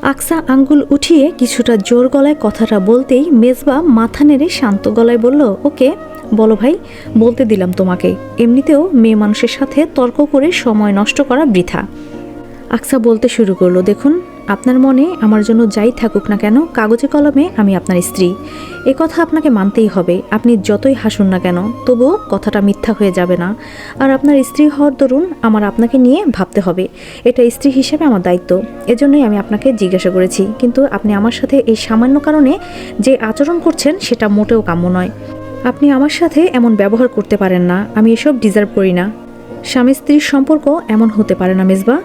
আকসা আঙ্গুল উঠিয়ে কিছুটা জোর গলায় কথাটা বলতেই মেজবা মাথা নেড়ে শান্ত গলায় বলল, ওকে বলো ভাই, বলতে দিলাম তোমাকে। এমনিতেও মেয়ে মানুষের সাথে তর্ক করে সময় নষ্ট করা বৃথা। আকসা বলতে শুরু করলো, দেখুন, আপনার মনে আমার জন্য যাই থাকুক না কেন, কাগজে কলমে আমি আপনার স্ত্রী। এ কথা আপনাকে মানতেই হবে। আপনি যতই হাসুন না কেন, তবুও কথাটা মিথ্যা হয়ে যাবে না। আর আপনার স্ত্রী হওয়ার দরুন আমার আপনাকে নিয়ে ভাবতে হবে, এটা স্ত্রী হিসেবে আমার দায়িত্ব। এজন্যই আমি আপনাকে জিজ্ঞাসা করেছি। কিন্তু আপনি আমার সাথে এই সামান্য কারণে যে আচরণ করছেন সেটা মোটেও কাম্য নয়। আপনি আমার সাথে এমন ব্যবহার করতে পারেন না। আমি এসব ডিজার্ভ করি না। স্বামী স্ত্রীর সম্পর্ক এমন হতে পারে না মেজবা।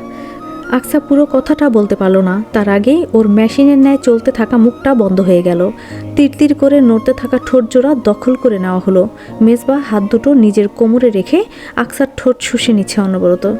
আকসা পুরো কথাটা বলতে পারল না। তার আগেই ওর মেশিনের ন্যায় চলতে থাকা মুখটা বন্ধ হয়ে গেল। তিরতির করে নড়তে থাকা ঠোঁট জোড়া দখল করে নেওয়া হলো। মেজবা হাত দুটো নিজের কোমরে রেখে আকসার ঠোঁট শুষে নিচ্ছে অনবরত।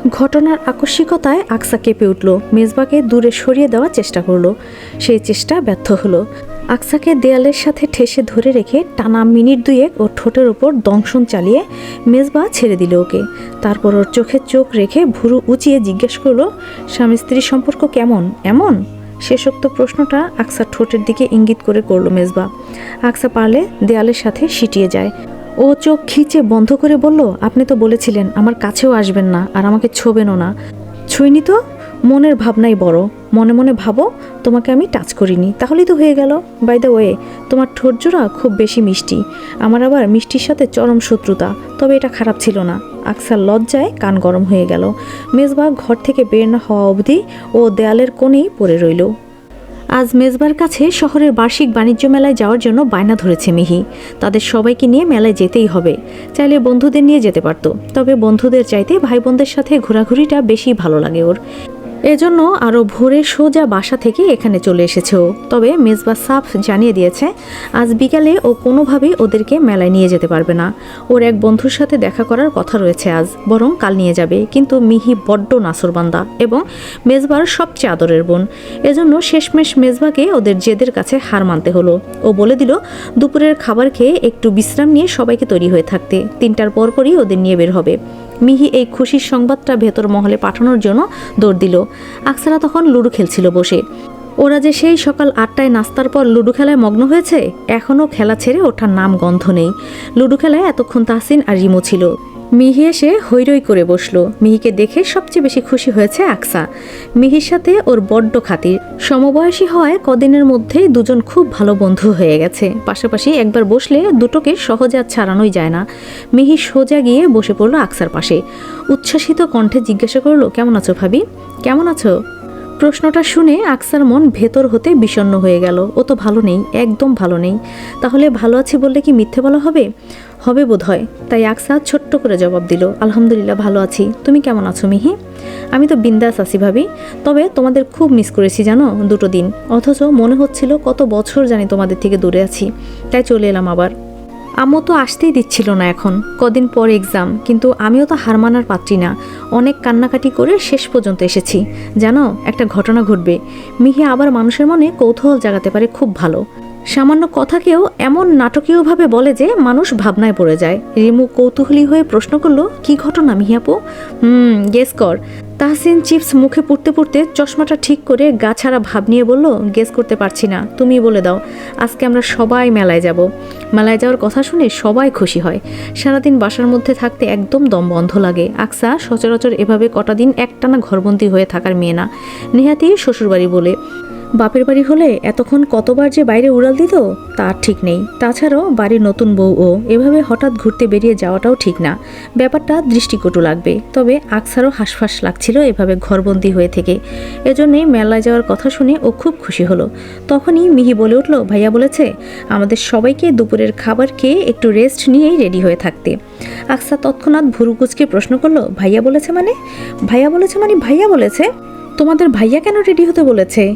ঘটনার আকস্মিকতায় আকসা কেঁপে উঠল। মেজবাকে দূরে সরিয়ে দেওয়ার চেষ্টা করলো। সেই চেষ্টা ব্যর্থ হলো। আকসাকে দেয়ালের সাথে ঠেসে ধরে রেখে টানা মিনিট দুয়েক ওর ঠোঁটের ওপর দংশন চালিয়ে মেজবা ছেড়ে দিল ওকে। তারপর ওর চোখে চোখ রেখে ভুরু উঁচিয়ে জিজ্ঞেস করলো, স্বামী স্ত্রীর সম্পর্ক কেমন এমন? শেষোক্ত প্রশ্নটা আকসার ঠোঁটের দিকে ইঙ্গিত করে করলো মেজবা। আকসা পারলে দেয়ালের সাথে সিটিয়ে যায়। ও চোখ খিচে বন্ধ করে বলল, আপনি তো বলেছিলেন আমার কাছেও আসবেন না আর আমাকে ছোবেনও না। ছুঁইনি তো, মনের ভাবনাই বড়। মনে মনে ভাবো তোমাকে আমি টাচ করিনি, তাহলেই তো হয়ে গেল। বাই দ্য ওয়ে, তোমার ঠোঁট জোড়া খুব বেশি মিষ্টি। আমার আবার মিষ্টির সাথে চরম শত্রুতা, তবে এটা খারাপ ছিল না। আকসার লজ্জায় কান গরম হয়ে গেল। মেজবা ঘর থেকে বের না হওয়া অবধি ও দেয়ালের কোণেই পড়ে রইল। আজ মেজবার কাছে শহরের বার্ষিক বাণিজ্য মেলায় যাওয়ার জন্য বায়না ধরেছে মিহি। তাদের সবাইকে নিয়ে মেলায় যেতেই হবে। চাইলে বন্ধুদের নিয়ে যেতে পারত, তবে বন্ধুদের চাইতে ভাই বোনদের সাথে ঘোরাঘুরিটা বেশি ভালো লাগে ওর। এজন্য আরও ভোরে সোজা বাসা থেকে এখানে চলে এসেছে ও। তবে মেজবা সাফ জানিয়ে দিয়েছে আজ বিকালে ও কোনোভাবেই ওদেরকে মেলায় নিয়ে যেতে পারবে না। ওর এক বন্ধুর সাথে দেখা করার কথা রয়েছে আজ, বরং কাল নিয়ে যাবে। কিন্তু মিহি বড্ড নাসরবান্দা এবং মেজবার সবচেয়ে আদরের বোন। এজন্য শেষমেশ মেজবাকে ওদের জেদের কাছে হার মানতে হলো। ও বলে দিল দুপুরের খাবার খেয়ে একটু বিশ্রাম নিয়ে সবাইকে তৈরি হয়ে থাকতে। 3টার পরপরই ওদের নিয়ে বের হবে। মিহি এই খুশির সংবাদটা ভেতর মহলে পাঠানোর জন্য দৌড় দিল। আকসারা তখন লুডো খেলছিল বসে। ওরা যে সেই সকাল 8টায় নাস্তার পর লুডো খেলায় মগ্ন হয়েছে, এখনও খেলা ছেড়ে ওঠার নাম গন্ধ নেই। লুডো খেলায় এতক্ষণ তাহসিন আর রিমো ছিল। মিহি এসে হৈরৈ করে বসলো। মিহিকে দেখে সবচেয়ে বেশি খুশি হয়েছে আকসা। মিহির সাথে ওর বড্ড খাতির। সমবয়সী হওয়ায় কদিনের মধ্যেই দুজন খুব ভালো বন্ধু হয়ে গেছে। পাশাপাশি একবার বসলে দুটোকে সহজে আর ছাড়ানোই যায় না। মিহি সোজা গিয়ে বসে পড়লো আকসার পাশে। উচ্ছ্বাসিত কণ্ঠে জিজ্ঞাসা করলো, কেমন আছো ভাবি, কেমন আছো? প্রশ্নটা শুনে আকসার মন ভেতর হতে বিষণ্ণ হয়ে গেল। ও তো ভালো নেই, একদম ভালো নেই। তাহলে ভালো আছি বললে কি মিথ্যে বলা হবে? হবে বোধ হয়। তাই আকসা ছোট্ট করে জবাব দিল, আলহামদুলিল্লাহ ভালো আছি। তুমি কেমন আছো মিহি? আমি তো বিন্দাস আছি ভাবি। তবে তোমাদের খুব মিস করেছি জানো, 2টো দিন। অথচ মনে হচ্ছিল কত বছর জানি তোমাদের থেকে দূরে আছি। তাই চলে এলাম আবার। আম্মু তো আসতেই দিচ্ছিল না এখন, কদিন পর এক্সাম। কিন্তু আমিও তো হার মানার পাত্রী না। অনেক কান্নাকাটি করে শেষ পর্যন্ত এসেছি। জানো, একটা ঘটনা ঘটবে। মিহি আবার মানুষের মনে কৌতূহল জাগাতে পারে খুব ভালো। সামান্য কথাকেও এমন নাটকীয়ভাবে বলে যে মানুষ ভাবনায় পড়ে যায়। রিমু কৌতূহলী হয়ে প্রশ্ন করলো, কি ঘটনা মিহি আপু? গেস কর। তাহসিন চিপস মুখে পুড়তে পুড়তে চশমাটা ঠিক করে গা ছাড়া ভাব নিয়ে বলল, গেস করতে পারছি না, তুমি বলে দাও। আজকে আমরা সবাই মেলায় যাব। মেলায় যাওয়ার কথা শুনে সবাই খুশি হয়। সারাদিন বাসার মধ্যে থাকতে একদম দম বন্ধ লাগে। আকসা সচরাচর এভাবে কটা দিন একটানা ঘরবন্দি হয়ে থাকার মেয়ে না। নেহাতি শ্বশুরবাড়ি বলে। বাপের বাড়ি হলে এতক্ষণ কতবার যে বাইরে উড়াল দিত তার ঠিক নেই। তাছাড়াও বাড়ির নতুন বউ ও, এভাবে হঠাৎ ঘুরতে বেরিয়ে যাওয়াটাও ঠিক না। ব্যাপারটা দৃষ্টিকটু লাগবে। তবে আকসারও হাঁসফাঁস লাগছিল এভাবে ঘরবন্দি হয়ে থেকে। এজন্যই মেলায় যাওয়ার কথা শুনে ও খুব খুশি হলো। তখনই মিহি বলে উঠল, ভাইয়া বলেছে আমাদের সবাইকে দুপুরের খাবার খেয়ে একটু রেস্ট নিয়েই রেডি হয়ে থাকতে। আকসা তৎক্ষণাৎ ভুরু কুঁচকে প্রশ্ন করলো, ভাইয়া বলেছে মানে? ভাইয়া বলেছে মানে ভাইয়া বলেছে? তোমাদের ভাইয়া কেন রেডি হতে বলেছে?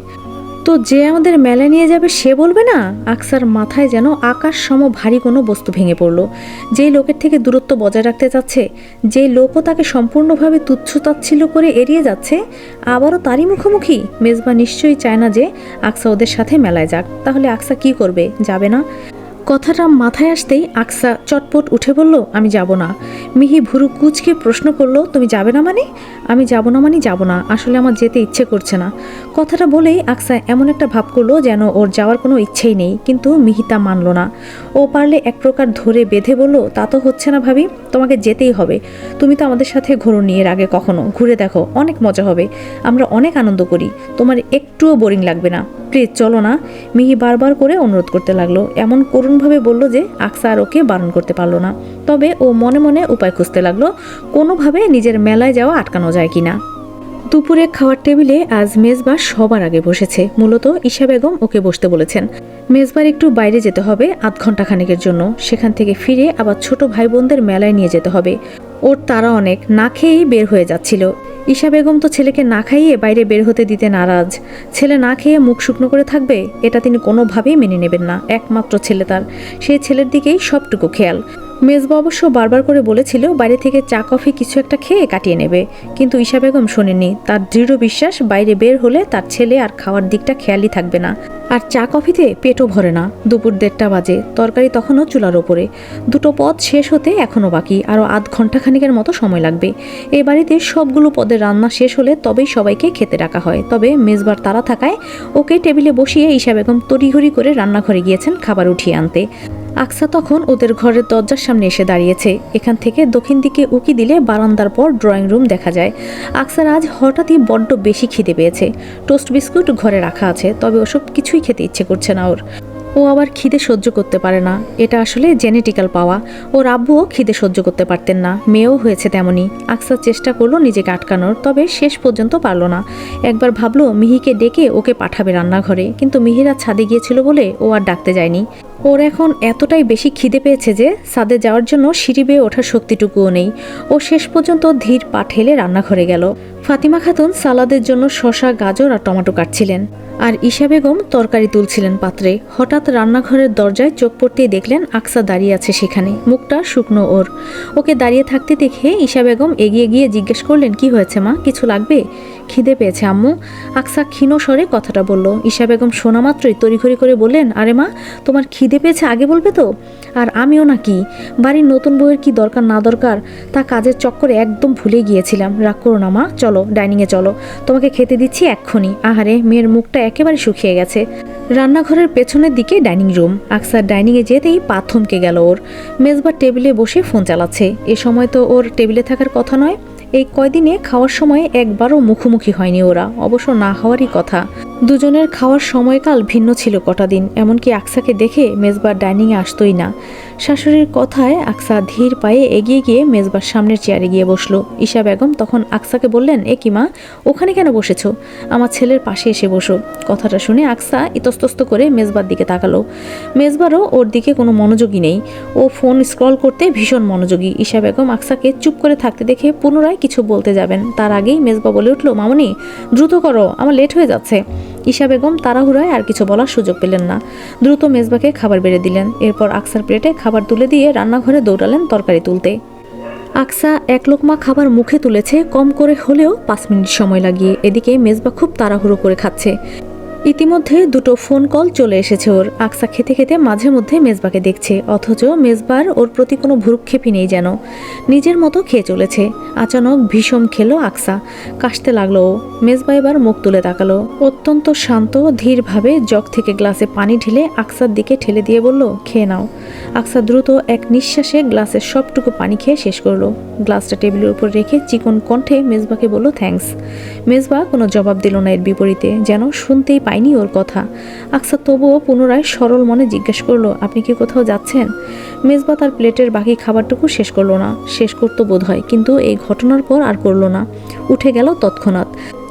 তো যে আমাদের মেলায় নিয়ে যাবে সে বলবে না? আকসার মাথায় যেন আকাশ সম ভারী কোনো বস্তু ভেঙে পড়ল। যেই লোকের থেকে দূরত্ব বজায় রাখতে চাচ্ছে, যেই লোকও তাকে সম্পূর্ণভাবে তুচ্ছ-তাচ্ছিল্য করে এড়িয়ে যাচ্ছে, আবারও তারই মুখোমুখি। মেজবা নিশ্চয়ই চায় না যে আকসা ওদের সাথে মেলায় যাক। তাহলে আকসা কি করবে? যাবে না। কথাটা মাথায় আসতেই আকসা চটপট উঠে বলল, আমি যাব না। মিহি ভুরু কুচকে প্রশ্ন করলো, তুমি যাবে না মানে? আমি যাব না মানে যাব না, আসলে আমার যেতে ইচ্ছে করছে না। কথাটা বলেই আকসা এমন একটা ভাব করলো যেন ওর যাওয়ার কোনো ইচ্ছেই নেই, কিন্তু মিহি তা মানল না। ও পারলে এক প্রকার ধরে বেঁধে বলল, তা তো হচ্ছে না ভাবি, তোমাকে যেতেই হবে। তুমি তো আমাদের সাথে ঘোরোনি এর আগে কখনো, ঘুরে দেখো, অনেক মজা হবে, আমরা অনেক আনন্দ করি, তোমার একটুও বোরিং লাগবে না, প্লিজ চলো না। মিহি বারবার করে অনুরোধ করতে লাগলো, এমন করুণভাবে বলল যে আকসা আর ওকে বারণ করতে পারলো না। তবে ও মনে মনে উপায় খুঁজতে লাগলো, কোনোভাবে নিজের মেলায় যাওয়া আটকানো যায় কিনা। দুপুরে খাওয়ার টেবিলে আজ মেজবা সবার আগে বসেছে। মূলত ঈশা বেগম ওকে বসতে বলেছেন। মেজবার একটু বাইরে যেতে হবে ৮ ঘন্টা খানেকের জন্য, সেখান থেকে ফিরে আবার ছোট ভাই বোনদের মেলায় নিয়ে যেতে হবে। ওর তারা অনেক, না খেয়েই বের হয়ে যাচ্ছিল। ঈশা বেগম তো ছেলেকে না খাইয়ে বাইরে বের হতে দিতে নারাজ। ছেলে না খেয়ে মুখ শুকনো করে থাকবে, এটা তিনি কোনোভাবেই মেনে নেবেন না। একমাত্র ছেলে তার, সেই ছেলের দিকেই সবটুকু খেয়াল। মেজবা অবশ্য বারবার করে বলেছিল বাইরে থেকে চা কফি কিছু একটা খেয়ে কাটিয়ে নেবে, কিন্তু ঈশা বেগম শোনেননি। তার দৃঢ় বিশ্বাস বাইরে বের হলে তার ছেলে আর খাওয়ার দিকটা খেয়ালই থাকবে না। আর চা কফিতে পেটও ভরে না। দুপুর 1:30 বাজে, তরকারি তখনও চুলার ওপরে। দুটো পদ শেষ হতে এখনও বাকি, আরও ৮ ঘন্টা খানিকের মতো সময় লাগবে। এই বাড়িতে সবগুলো পদের রান্না শেষ হলে তবেই সবাইকে খেতে ডাকা হয়। তবে মেজবার তাড়া থাকায় ওকে টেবিলে বসিয়ে ঈশা বেগম তড়িঘড়ি করে রান্নাঘরে গিয়েছেন খাবার উঠিয়ে আনতে। আকসা তখন ওদের ঘরের দরজার সামনে এসে দাঁড়িয়েছে। এখান থেকে দক্ষিণ দিকে উকি দিলে বারান্দার পর ড্রয়িং রুম দেখা যায়। আকসার আজ হঠাৎই বড্ড বেশি খিদে পেয়েছে। টোস্ট বিস্কুট ঘরে রাখা আছে, তবে ওসব কিছুই খেতে ইচ্ছে করছে না ওর। ও আবার খিদে সহ্য করতে পারে না, এটা আসলে জেনেটিক্যাল পাওয়া। ওর আব্বুও খিদে সহ্য করতে পারতেন না, মেয়েও হয়েছে তেমনই। আকসা চেষ্টা করলো নিজেকে আটকানোর, তবে শেষ পর্যন্ত পারল না। একবার ভাবলো মিহিকে ডেকে ওকে পাঠাবে রান্নাঘরে, কিন্তু মিহিরা ছাদে গিয়েছিল বলে ও আর ডাকতে যায়নি। ওর এখন এতটাই বেশি খিদে পেয়েছে যে ছাদে যাওয়ার জন্য সিঁড়ি বেয়ে ওঠার শক্তিটুকুও নেই। ও শেষ পর্যন্ত ধীর পা ঠেলে রান্নাঘরে গেল। ফাতিমা খাতুন সালাদের জন্য শসা, গাজর আর টমেটো কাটছিলেন, আর ঈশা বেগম তরকারি তুলছিলেন পাত্রে। হঠাৎ রান্নাঘরের দরজায় চোখ পড়তেই দেখলেন আকসা দাঁড়িয়ে আছে সেখানে, মুখটা শুকনো ওর। ওকে দাঁড়িয়ে থাকতে দেখে ঈশা বেগম এগিয়ে গিয়ে জিজ্ঞেস করলেন, কি হয়েছে মা, কিছু লাগবে? খিদে পেয়েছে আম্মু, আকসা ক্ষীণ স্বরে কথাটা বলল। ঈশা বেগম শোনা মাত্রই তড়িঘড়ি করে বললেন, আরে মা, তোমার খিদে পেয়েছে আগে বলবে তো। আর আমিও নাকি, বাড়ির নতুন বউয়ের কি দরকার না দরকার তা কাজের চক্করে একদম ভুলে গিয়েছিলাম। রাগ করো না মা, চলো ডাইনিংয়ে চলো, তোমাকে খেতে দিচ্ছি এক্ষুনি। আহারে, মেয়ের মুখটা একেবারে শুকিয়ে গেছে। রান্নাঘরের পেছনের দিকে ডাইনিং রুম। আকসার ডাইনিংয়ে যেতেই পা থমকে গেল ওর। মেজবার টেবিলে বসে ফোন চালাচ্ছে। এ সময় তো ওর টেবিলে থাকার কথা নয়। এই কয়দিনে খাওয়ার সময় একবারও মুখোমুখি হয়নি ওরা, অবশ্য না হওয়ারই কথা। দুজনের খাওয়ার সময়কাল ভিন্ন ছিল কটা দিন। এমনকি আকসাকে দেখে মেজবার ডাইনিংয়ে আসতোই না। শাশুড়ির কথায় আকসা ধীর পায়ে এগিয়ে গিয়ে মেজবার সামনের চেয়ারে গিয়ে বসলো। ঈশা বেগম তখন আকসাকে বললেন, এ কি মা, ওখানে কেন বসেছো? আমার ছেলের পাশে এসে বসো। কথাটা শুনে আকসা ইতস্তত করে মেজবার দিকে তাকালো। মেজবারও ওর দিকে কোনো মনোযোগী নেই, ও ফোন স্ক্রল করতে ভীষণ মনোযোগী। ঈশা বেগম আকসাকে চুপ করে থাকতে দেখে পুনরায় কিছু বলতে যাবেন, তার আগেই মেজবা বলে উঠল, মামুনি দ্রুত করো, আমার লেট হয়ে যাচ্ছে। ঈশা বেগম তাড়াহুড়ায় আর কিছু বলার সুযোগ পেলেন না, দ্রুত মেজবাকে খাবার বেড়ে দিলেন। এরপর আকসার প্লেটে খাবার তুলে দিয়ে রান্নাঘরে দৌড়ালেন তরকারি তুলতে। আকসা এক লোকমা খাবার মুখে তুলেছে কম করে হলেও 5 মিনিট সময় লাগিয়ে। এদিকে মেজবা খুব তাড়াহুড়ো করে খাচ্ছে। ইতিমধ্যে দুটো ফোন কল চলে এসেছে ওর। আকসা খেতে খেতে মাঝে মধ্যে মেজবাকে দেখছে, অথচ মেজবার ওর প্রতি কোনো ভ্রুক্ষেপই নেই যেন। নিজের মতো খেয়ে চলেছে। আচানক ভীষণ খেলো আকসা, কাশতে লাগলো ও। মেজবা এবার মুখ তুলে তাকালো। অত্যন্ত শান্ত ধীরভাবে জগ থেকে গ্লাসে পানি ঢেলে আকসার দিকে ঠেলে দিয়ে বলল, খেয়ে নাও। আকসা দ্রুত এক নিঃশ্বাসে গ্লাসের সবটুকু পানি খেয়ে শেষ করলো। গ্লাসটা টেবিলের উপর রেখে চিকন কণ্ঠে মেজবাকে বলল, থ্যাঙ্কস। মেজবা কোনো জবাব দিল না, এর বিপরীতে যেন শুনতেই পায়নি ওর কথা। আকসা তবুও পুনরায় সরল মনে জিজ্ঞেস করলো, আপনি কি কোথাও যাচ্ছেন? মেজবা তার প্লেটের বাকি খাবারটুকু শেষ করলো না। শেষ করতো বোধ হয়, কিন্তু এই ঘটনার পর আর করলো না। উঠে গেল তৎক্ষণাৎ।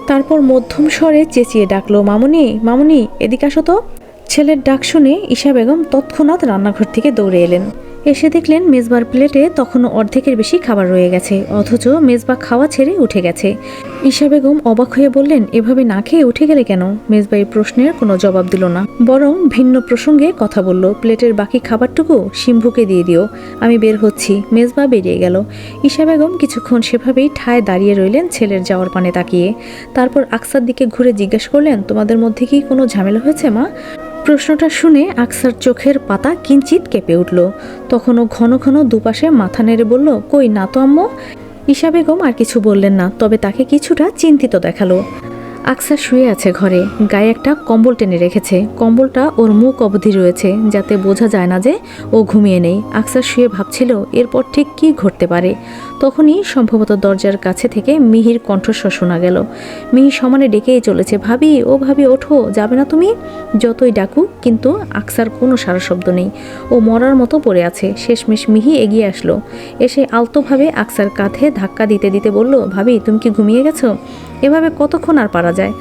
তারপর মধ্যম স্বরে চেঁচিয়ে ডাকলো, মামুনি, মামুনি, এদিকে আসো তো। ছেলের ডাক শুনে ঈশা বেগম তৎক্ষণাৎ রান্নাঘর থেকে দৌড়ে এলেন। এসে দেখলেন মেজবার প্লেটে তখনও অর্ধেকের বেশি খাবার রয়ে গেছে, অথচ মেজবা খাওয়া ছেড়ে উঠে গেছে। ঈশা বেগম অবাক হয়ে বললেন, এভাবে না খেয়ে উঠে গেলে কেন? মেজবা এই প্রশ্নের কোনো জবাব দিল না, বরং ভিন্ন প্রসঙ্গে কথা বলল, প্লেটের বাকি খাবারটুকু শিম্ভুকে দিয়ে দিও, আমি বের হচ্ছি। মেজবা বেরিয়ে গেল। ঈশা বেগম কিছুক্ষণ সেভাবেই ঠায় দাঁড়িয়ে রইলেন ছেলের যাওয়ার পানে তাকিয়ে। তারপর আকসার দিকে ঘুরে জিজ্ঞেস করলেন, তোমাদের মধ্যে কি কোনো ঝামেলা হয়েছে মা? প্রশ্নটা শুনে আকসার চোখের পাতা কিঞ্চিত কেঁপে উঠল। তখনও ঘন ঘন দুপাশে মাথা নেড়ে বলল, কই না তো আম্মু। ঈশা বেগম আর কিছু বললেন না, তবে তাকে কিছুটা চিন্তিত দেখালো। আকসা শুয়ে আছে ঘরে, গায়ে একটা কম্বল টেনে রেখেছে। কম্বলটা ওর মুখ অবধি রয়েছে, যাতে বোঝা যায় না যে ও ঘুমিয়ে নেই। আকসা শুয়ে ভাবছিল এরপর ঠিক কী ঘটতে পারে। তখনই সম্ভবত দরজার কাছে থেকে মিহির কণ্ঠস্বর শোনা গেল। মিহি সমানে ডেকেই চলেছে, ভাবি ও ভাবি ওঠো, যাবে না তুমি। যতই ডাকুক কিন্তু আকসার কোনো সারা শব্দ নেই। ও মরার মতো পড়ে আছে। শেষমেশ মিহি এগিয়ে আসলো, এসে আলতোভাবে আকসার কাঁধে ধাক্কা দিতে দিতে বলল, ভাবি তুমি কি ঘুমিয়ে গেছো? এভাবে কতক্ষণ আর পারা যায়।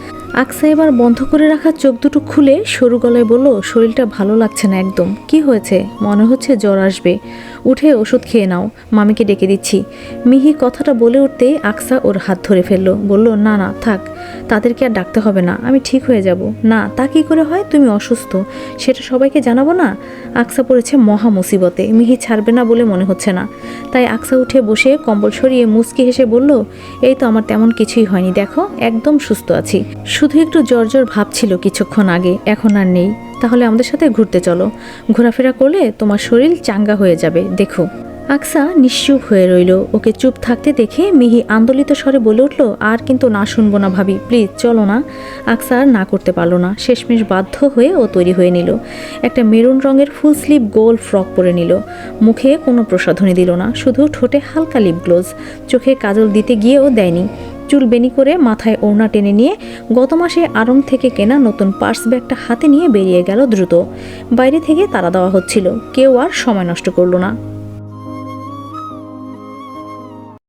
আকসা এবার বন্ধ করে রাখা চোখ দুটো খুলে সরু গলায় বলল, শরীরটা ভালো লাগছে না একদম। কি হয়েছে? মনে হচ্ছে জ্বর আসবে। উঠে ওষুধ খেয়ে নাও, মামিকে ডেকে দিচ্ছি। মিহি কথাটা বলে উঠতেই আকসা ওর হাত ধরে ফেললো, বলল, না না থাক, তাদেরকে আর ডাকতে হবে না, আমি ঠিক হয়ে যাব। না তা কী করে হয়? তুমি অসুস্থ, সেটা সবাইকে জানাবো না? আকসা পড়েছে মহা মুসিবতে, মিহি ছাড়বে না বলে মনে হচ্ছে না। তাই আকসা উঠে বসে কম্বল সরিয়ে মুচকি হেসে বলল, এই তো আমার তেমন কিছুই হয়নি, দেখো একদম সুস্থ আছি। শুধু একটু জ্বর জ্বর ভাব ছিল কিছুক্ষণ আগে, এখন আর নেই। তাহলে আমাদের সাথে ঘুরতে চলো, ঘোরাফেরা করলে তোমার শরীর চাঙ্গা হয়ে যাবে, দেখো। আকসা নিশ্চুপ হয়ে রইল। ওকে চুপ থাকতে দেখে মিহি আন্দোলিত স্বরে বলে উঠল, আর কিন্তু না শুনবো না ভাবি, প্লিজ চলো না। আকসা আর না করতে পারলো না। শেষমেশ বাধ্য হয়ে ও তৈরি হয়ে নিল। একটা মেরুন রঙের ফুল স্লিভ গোল ফ্রক পরে নিল। মুখে কোনো প্রসাধনী দিল না, শুধু ঠোঁটে হালকা লিপ গ্লোজ। চোখে কাজল দিতে গিয়েও দেয়নি। চুল বেনি করে মাথায় ওড়না টেনে নিয়ে গত মাসে আড়ং থেকে কেনা নতুন পার্স ব্যাগটা হাতে নিয়ে বেরিয়ে গেল দ্রুত। বাইরে থেকে তাড়া দেওয়া হচ্ছিল, কেউ আর সময় নষ্ট করলো না।